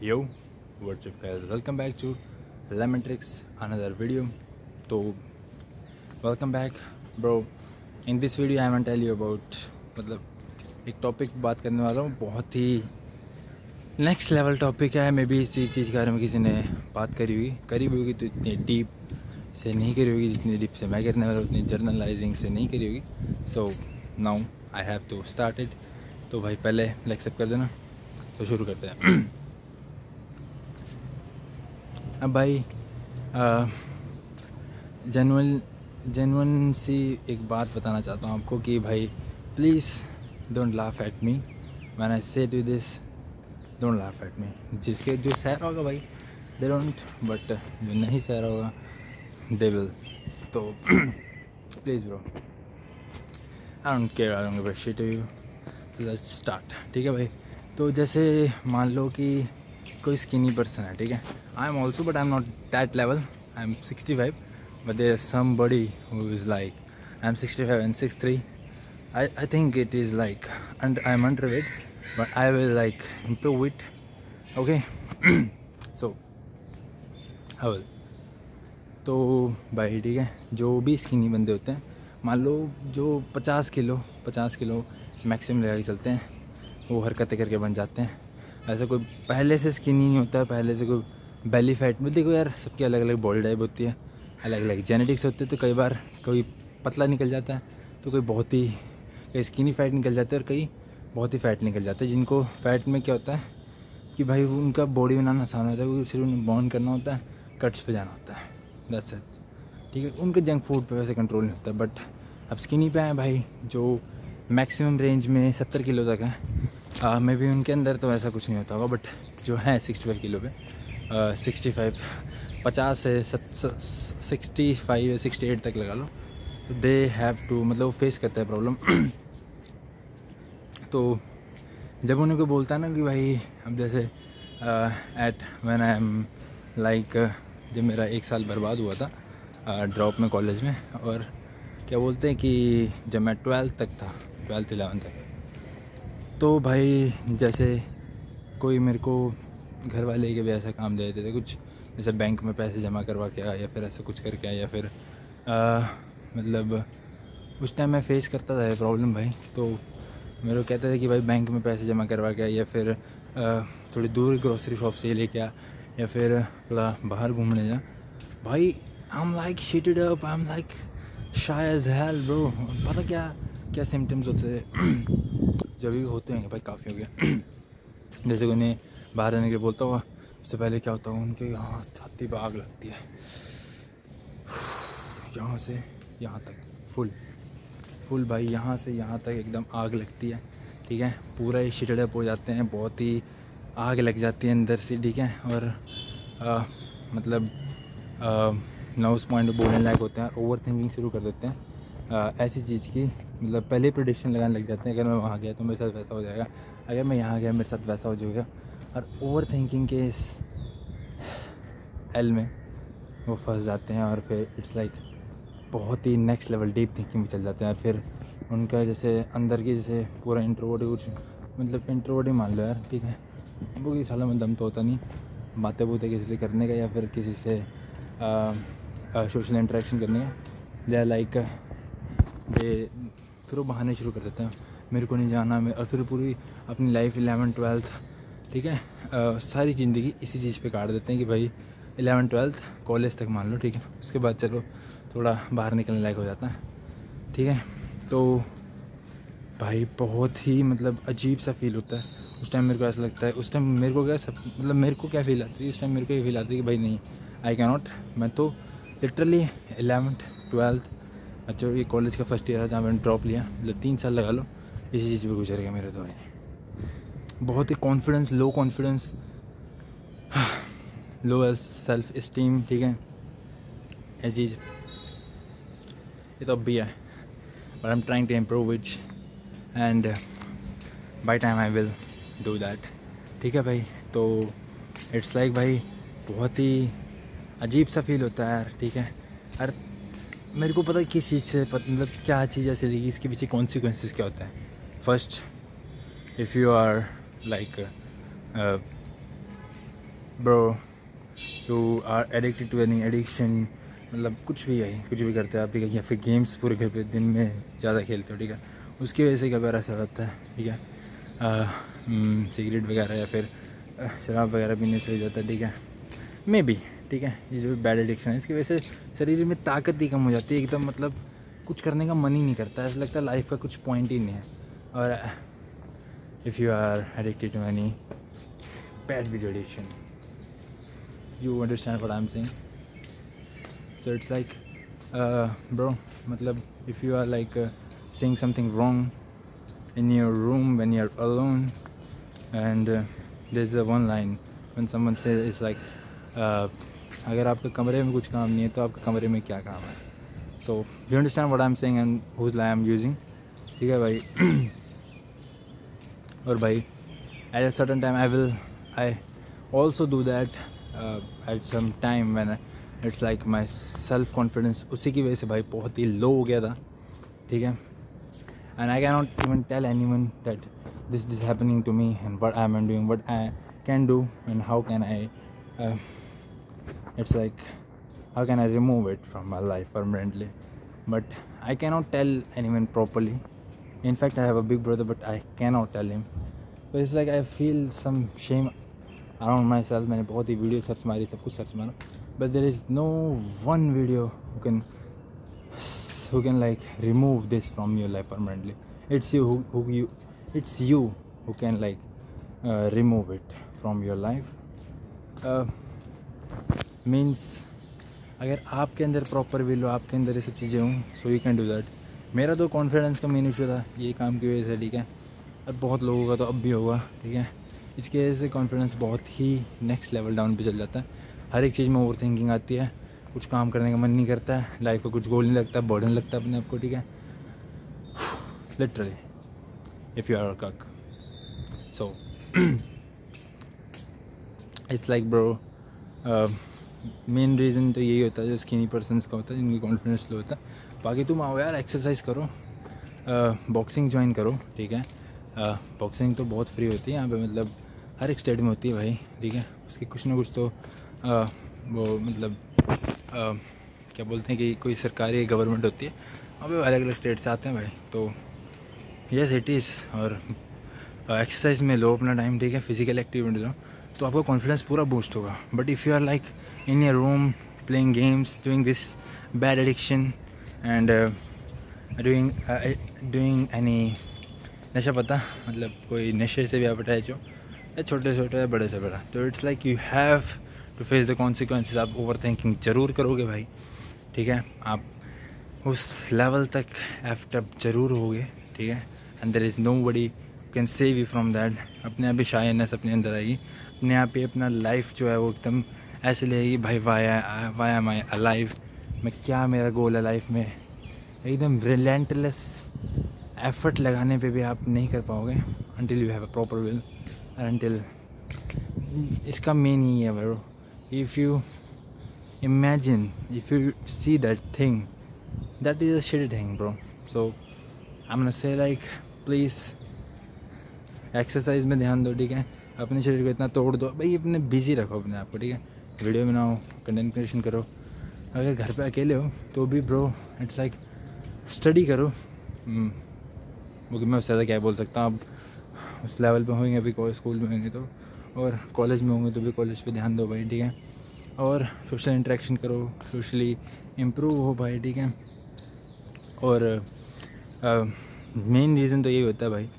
Yo, what's up guys? Welcome back to Lemon Tricks, another video. So, welcome back, bro. In this video, I want to tell you about मतलब एक topic बात करने वाला हूँ, बहुत ही next level topic है। May be इसी चीज़ के बारे में किसी ने बात करी भी होगी तो इतनी डीप से नहीं करी होगी जितनी डीप से मैं करने वाला हूँ, उतनी जर्नलाइजिंग से नहीं करी होगी। So now I have to start it. तो भाई पहले एक्सेप्ट कर देना, तो शुरू करते हैं। अब भाई जेन्युइन सी एक बात बताना चाहता हूँ आपको कि भाई please don't laugh at me when I say do this. Don't laugh at me. जिसके जो सह रहा होगा भाई दे डोंट, बट जो नहीं सह रहा होगा दे विल। तो please bro, I don't care, I don't give a shit to you. Let's start. ठीक है भाई। तो जैसे मान लो कि कोई स्किनी पर्सन है, ठीक है। I am also, but I am not that level. I am 65, but there is somebody who is like I am 65 and 6'3". I think it is like, and I am underweight, but I will like improve it. Okay. So I will. तो भाई ठीक है, जो भी skinny बंदे होते हैं, मान लो जो 50 किलो मैक्सिमम लगा के चलते हैं, वो हरकतें करके बन जाते हैं। ऐसा कोई पहले से स्किनी नहीं होता है, पहले से कोई बेली फैट में। देखो यार, सबकी अलग अलग बॉडी टाइप होती है, अलग अलग जेनेटिक्स होते हैं। तो कई बार कोई पतला निकल जाता है, तो कोई बहुत ही कई स्किनी फैट निकल जाते हैं, और कई बहुत ही फैट निकल जाते हैं। जिनको फैट में क्या होता है कि भाई वो उनका बॉडी बनाना आसान होता है, क्योंकि सिर्फ उन्हें बॉर्न करना होता है, कट्स पे जाना होता है, दैट्स इट। ठीक है, उनके जंक फूड पे वैसे कंट्रोल नहीं होता। बट अब स्किनी पे आए भाई, जो मैक्सिमम रेंज में 70 किलो तक है, मे बी उनके अंदर तो ऐसा कुछ नहीं होता होगा, बट जो है 65 किलो पे 65 50 से 65 या 68 तक लगा लो, दे हैव टू, मतलब वो फेस करता है प्रॉब्लम। तो जब उन्हें कोई बोलता है ना कि भाई, अब जैसे at when I am like, जब मेरा 1 साल बर्बाद हुआ था ड्रॉप में कॉलेज में, और क्या बोलते हैं कि जब मैं 12th तक था, 12th 11th तक, तो भाई जैसे कोई मेरे को घर वाले के भी ऐसा काम दे देते थे, कुछ जैसे बैंक में पैसे जमा करवा के आया, या फिर ऐसा कुछ करके आया, या फिर मतलब उस टाइम मैं फेस करता था ये प्रॉब्लम भाई। तो मेरे को कहते थे कि भाई बैंक में पैसे जमा करवा के आ, या फिर थोड़ी दूर ग्रोसरी शॉप से लेके आ, या फिर थोड़ा बाहर घूमने जा। भाई I am like shitted up, I am like shy as hell bro. पता क्या सिम्टम्स होते थे जब भी होते हैं भाई, काफ़ी हो गया। जैसे उन्हें बाहर आने के बोलता हुआ, उससे पहले क्या होता है, उनके यहाँ छाती पर आग लगती है, यहाँ से यहाँ तक फुल भाई, यहाँ से यहाँ तक एकदम आग लगती है। ठीक है, पूरा ही शिटेड अप हो जाते हैं, बहुत ही आग लग जाती है अंदर से। ठीक है, और मतलब ना उस पॉइंट पर बोलने लायक होते हैं, ओवर थिंकिंग शुरू कर देते हैं ऐसी चीज़ की। मतलब पहले प्रेडिक्शन लगाने लग जाते हैं, अगर मैं वहाँ गया तो मेरे साथ वैसा हो जाएगा, अगर मैं यहाँ गया मेरे साथ वैसा हो जाएगा। और ओवर थिंकिंग के इस एल में वो फंस जाते हैं, और फिर इट्स लाइक बहुत ही नेक्स्ट लेवल डीप थिंकिंग में चल जाते हैं। और फिर उनका जैसे अंदर की जैसे पूरा इंट्रोवर्ट, कुछ मतलब इंट्रोवर्ट ही मान लो यार, ठीक है, वो किसी साल में दम तो होता नहीं बातें बूतें किसी से करने का, या फिर किसी से सोशल इंटरेक्शन करने का। दे लाइक दे, फिर वो बहाने शुरू कर देते हैं, मेरे को नहीं जाना मैं। और फिर पूरी अपनी लाइफ 11th 12th, ठीक है, सारी ज़िंदगी इसी चीज़ पे काट देते हैं कि भाई 11th 12th कॉलेज तक मान लो, ठीक है, उसके बाद चलो थोड़ा बाहर निकलने लायक हो जाता है। ठीक है, तो भाई बहुत ही मतलब अजीब सा फील होता है उस टाइम। मेरे को ऐसा लगता है उस टाइम मेरे को क्या सब, मतलब मेरे को क्या फील आती है उस टाइम, मेरे को ये फील आती है कि भाई नहीं, आई कैन नॉट। मैं तो लिटरली 11th 12th, अच्छा ये कॉलेज का फर्स्ट ईयर है जहाँ मैंने ड्रॉप लिया, मतलब 3 साल लगा लो इसी चीज़ पे गुजर गया मेरे। तो भाई बहुत ही confidence, low confidence, low self esteem, ठीक है, ऐसी चीज़ ये तो अब भी है, but I am trying to improve it, and by time I will do that. ठीक है भाई, तो इट्स लाइक भाई बहुत ही अजीब सा फील होता है यार। ठीक है, और मेरे को पता है किस चीज़ से, मतलब क्या चीज़ ऐसी लगी, इसके पीछे कॉन्सिक्वेंसेस क्या होता है। First, if you are like bro you are addicted to any addiction, मतलब कुछ भी है, कुछ भी करते हो आप, ठीक है, या फिर गेम्स पूरे घर पे दिन में ज़्यादा खेलते हो, ठीक है, उसकी वजह से कभी ऐसा होता है, ठीक है, सिगरेट वगैरह या फिर शराब वगैरह पीने से हो जाता है, ठीक है, मे बी, ठीक है, ये जो बैड एडिक्शन है इसकी वजह से शरीर में ताकत ही कम हो जाती है एकदम, मतलब कुछ करने का मन ही नहीं करता, ऐसा लगता है लाइफ का कुछ पॉइंट ही नहीं है। और if you are addicted to any bad video addiction, you understand what I'm saying? So it's like bro, matlab if you are like saying something wrong in your room when you're alone, and there's a one line when someone says it's like अगर आपके कमरे में कुछ काम नहीं है तो आपके कमरे में क्या काम है। So you understand what I'm saying and whose line I'm using, ठीक है भाई। और भाई at a certain time I also do that at some time when it's like my self confidence उसी की वजह से भाई बहुत ही लो हो गया था, ठीक है, and I cannot even tell anyone that this is happening to me and what I am doing, what I can do and how can I it's like how can I remove it from my life permanently, but I cannot tell anyone properly. In fact I have a big brother but I cannot tell him, but it's like I feel some shame around myself. मैंने बहुत ही video search मारी, सब कुछ search मारा, but there is no one video who can like remove this from your life permanently. It's you who can like remove it from your life. Means अगर आपके अंदर proper will हो, आपके अंदर ये सब चीज़ें हों, so you can do that. मेरा तो कॉन्फिडेंस का मेन इशू था ये काम की वजह से, ठीक है, और बहुत लोगों का तो अब भी होगा, ठीक है, इसकी वजह से कॉन्फिडेंस बहुत ही नेक्स्ट लेवल डाउन पे चल जाता है। हर एक चीज़ में ओवर थिंकिंग आती है, कुछ काम करने का मन नहीं करता है, लाइफ का कुछ गोल नहीं लगता, बर्डन लगता है अपने आप को, ठीक है, literally if you are a cook. So it's like bro, main reason तो यही होता है जो स्किनी पर्सनस का होता है, जिनकी कॉन्फिडेंस लो होता है। बाकी तुम आओ यार, एक्सरसाइज करो, बॉक्सिंग ज्वाइन करो, ठीक है, बॉक्सिंग तो बहुत फ्री होती है यहाँ पे, मतलब हर एक स्टेट में होती है भाई, ठीक है, उसकी कुछ ना कुछ तो वो मतलब क्या बोलते हैं कि कोई सरकारी गवर्नमेंट होती है, वहाँ पे अलग अलग स्टेट से आते हैं भाई, तो यस इट इज़। और एक्सरसाइज में लो अपना टाइम, ठीक है, फिजिकल एक्टिविटी लो, तो आपका कॉन्फिडेंस पूरा बूस्ट होगा। But if you are like in your room playing games, doing this bad addiction and doing any नशा पता, मतलब कोई नशे से भी आप अटैच हो, या छोटे छोटे या बड़े से बड़ा, तो it's like you have to face the consequences. आप ओवर थिंकिंग ज़रूर करोगे भाई, ठीक है, आप उस लेवल तक एफ्ट अप ज़रूर होगे, ठीक है, and there is nobody can save you from that. अपने आप ही शायरनेस अपने अंदर आएगी, अपने आप ही अपना लाइफ जो है वो एकदम ऐसे लगेगी भाई, वाई एम आई अलाइव, मैं क्या, मेरा गोल है लाइफ में, एकदम रिलेंटलेस एफर्ट लगाने पे भी आप नहीं कर पाओगे until you have a proper will, until इसका मेन ही है bro, if you imagine, if you see that thing, that is a shitty thing bro. So I'm gonna say like please exercise में ध्यान दो, ठीक है, अपने शरीर को इतना तोड़ दो भाई, अपने बिजी रखो अपने आप को, ठीक है, वीडियो बनाओ, कंटेंट क्रिएशन करो, अगर घर पे अकेले हो तो भी ब्रो इट्स लाइक स्टडी करो, क्योंकि मैं उससे ज़्यादा क्या बोल सकता हूँ। अब उस लेवल पे होंगे अभी, स्कूल में होंगे तो, और कॉलेज में होंगे तो भी कॉलेज पे ध्यान दो भाई, ठीक है, और सोशल इंटरेक्शन करो, सोशली इम्प्रूव हो भाई, ठीक है, और मेन रीज़न तो यही होता है भाई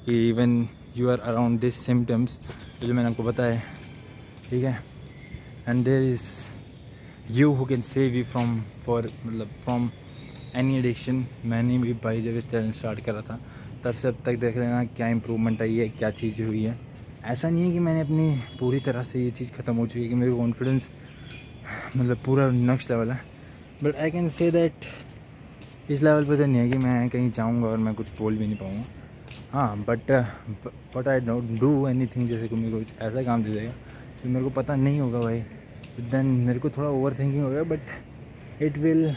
कि even you are around this symptoms, जो मैंने आपको बताया, ठीक है, and there is you who can save you from any addiction. मैंने भी भाई जब इस चैनल स्टार्ट करा था तब से अब तक देख लेना क्या इम्प्रूवमेंट आई है, क्या चीज़ हुई है। ऐसा नहीं है कि मैंने अपनी पूरी तरह से ये चीज़ ख़त्म हो चुकी है कि मेरे कॉन्फिडेंस मतलब पूरा नेक्स्ट लेवल है, but I can say that इस लेवल पे तो नहीं है कि मैं कहीं जाऊँगा और मैं कुछ बोल भी नहीं पाऊँगा। हाँ, but I don't do anything, जैसे कि मेरे को कुछ ऐसा काम दे देगा तो मेरे को पता नहीं होगा भाई, देन मेरे को थोड़ा ओवर थिंकिंग होगा, बट इट विल,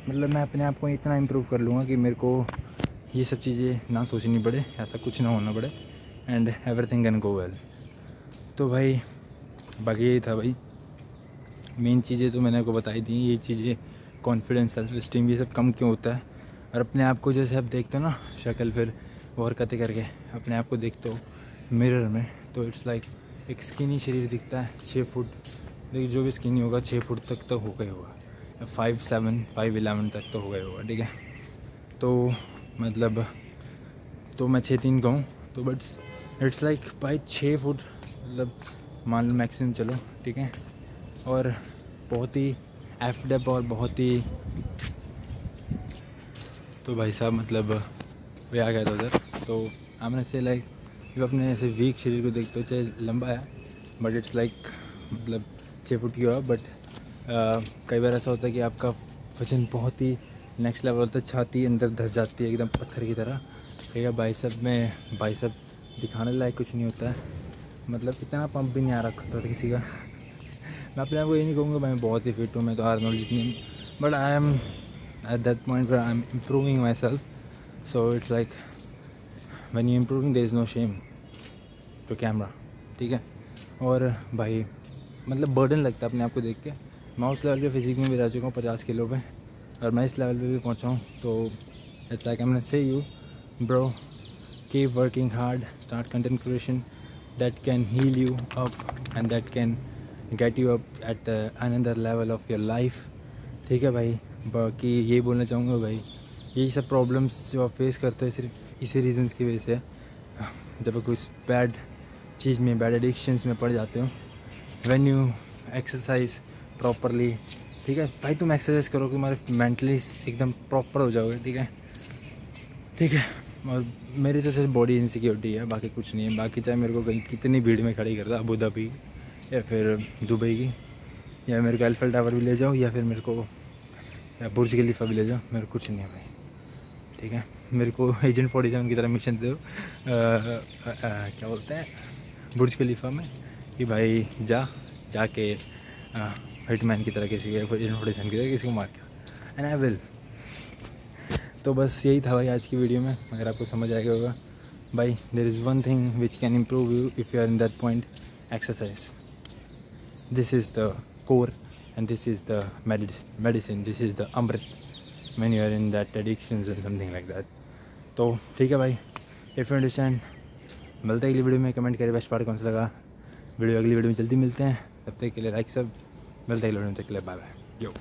मतलब मैं अपने आप को इतना इम्प्रूव कर लूँगा कि मेरे को ये सब चीज़ें ना सोचनी पड़े, ऐसा कुछ ना होना पड़े, and everything can go well. तो भाई बाकी यही था भाई, मेन चीज़ें तो मैंने आपको बताई दी। ये चीज़ें कॉन्फिडेंस, सेल्फ स्टीम, ये सब कम क्यों होता है। और अपने आप को जैसे आप देखते हो ना शक्ल, फिर वो हरकतें करके अपने आप को देखते हो मिरर में, तो इट्स लाइक एक स्किनी शरीर दिखता है 6 फुट, लेकिन जो भी स्किनी होगा 6 फुट तक तो हो गया होगा, 5'7", 5'11" तक तो हो गया होगा, ठीक है। तो मतलब तो मैं 6'3" का हूँ, तो बट इट्स लाइक भाई 6 फुट मतलब मान लो मैक्सिमम, चलो ठीक है। और बहुत ही एफडेप और बहुत ही, तो भाई साहब मतलब वे आ गया था उधर। तो हमने से लाइक जब अपने ऐसे वीक शरीर को देखते हो, चाहे लंबा है बट इट्स लाइक मतलब 6 फुट की हुआ, बट कई बार ऐसा होता है कि आपका वजन बहुत ही नेक्स्ट लेवल होता है, छाती अंदर धंस जाती है एकदम पत्थर की तरह। ठीक है, बाइसेप दिखाने लायक कुछ नहीं होता है, मतलब इतना पंप भी नहीं आ रखा था किसी का। मैं अपने आप को ये नहीं कहूँगा मैं बहुत ही फिट हूँ, मैं तो आर्नोल्ड जितनी, but I am at that point I am improving myself. So it's like when you improving there is no shame to camera, ठीक है। और भाई मतलब बर्डन लगता है अपने आप को देख के। मैं उस लेवल पे फिजिक में भी रह चुका हूँ 50 किलो पे, और मैं इस लेवल पे भी पहुँचा हूँ। तो it's like I am gonna say you bro, keep working hard, start content creation that can heal you up and that can get you up at the another level of your life, ठीक है भाई। बाकी यही बोलना चाहूँगा भाई, यही सब प्रॉब्लम्स जो आप फेस करते हो सिर्फ इसी रीजंस की वजह से, जब कुछ बैड चीज़ में, बैड एडिक्शंस में पड़ जाते हो। व्हेन यू एक्सरसाइज प्रॉपरली, ठीक है भाई, तुम एक्सरसाइज करो कि तुम्हारे मेंटली एकदम प्रॉपर हो जाओगे, ठीक है, ठीक है। और मेरी तो सिर्फ बॉडी इनसिक्योरिटी है, बाकी कुछ नहीं है। बाकी चाहे मेरे को कहीं कितनी भीड़ में खड़ी कर दो, अबू धाबी या फिर दुबई की, या मेरे को एलिफेंट टावर भी ले जाओ, या फिर मेरे को या बुर्ज खलीफा भी ले जाओ, मेरे को कुछ नहीं है भाई, ठीक है। मेरे को एजेंट 47 की तरह मिशन दो, क्या बोलते हैं, बुर्ज खलीफा में, कि भाई जाके हिटमैन की तरह किसी एजेंट 47 की तरह किसी को मार के, एंड आई विल। तो बस यही था भाई आज की वीडियो में। अगर आपको समझ आएगा होगा भाई, there is one thing which can improve you if you are in that point, exercise. This is the core and this is the medicine, this is the amrit when you are in that addictions and something like that. तो ठीक है भाई, if you understand, मिलते हैं अगली video में। Comment करें best part कौन सा लगा। वीडियो अगली वीडियो में जल्दी मिलते हैं, तब तक के लिए लाइक सब, मिलते हैं अगली वीडियो में, तक के लिए बाय बाय, यो।